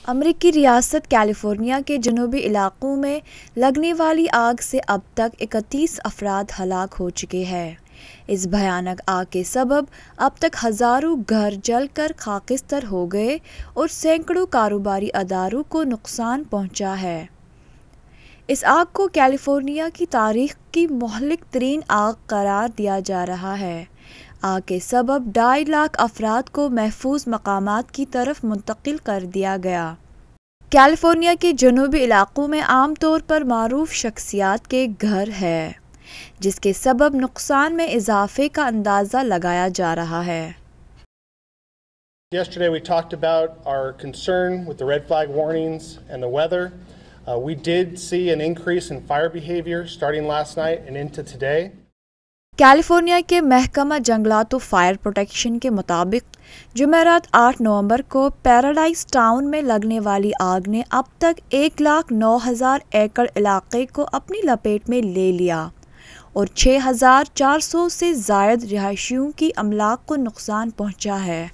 امریکی ریاست کیلیفورنیا کے جنوبی علاقوں میں لگنے والی آگ سے اب تک 31 افراد ہلاک ہو چکے ہیں۔ اس بھیانک آگ کے سبب اب تک ہزاروں گھر جل کر خاکستر ہو گئے اور سینکڑوں کاروباری اداروں کو نقصان پہنچا ہے۔ اس آگ کو کیلیفورنیا کی تاریخ کی مہلک ترین آگ قرار دیا جا رہا ہے۔ آگ کے سبب 2.5 لاکھ افراد کو محفوظ مقامات کی طرف منتقل کر دیا گیا۔ کیلیفورنیا کے جنوبی علاقوں میں عام طور پر معروف شخصیات کے گھر ہیں، جس کے سبب نقصان میں اضافے کا اندازہ لگایا جا رہا ہے۔ Yesterday we talked about our concern with the red flag warnings and the weather. We did see an increase in fire behavior starting last night and into today. California کے محکمہ جنگلات و فائر پروٹیکشن کے مطابق جمعرات 8 نومبر کو paradise town میں لگنے والی آگ نے اب تک 1,09,000 ایکڑ علاقے کو اپنی لپیٹ میں لے لیا اور 6,400 سے زائد رہائشیوں کی املاک کو نقصان پہنچا ہے۔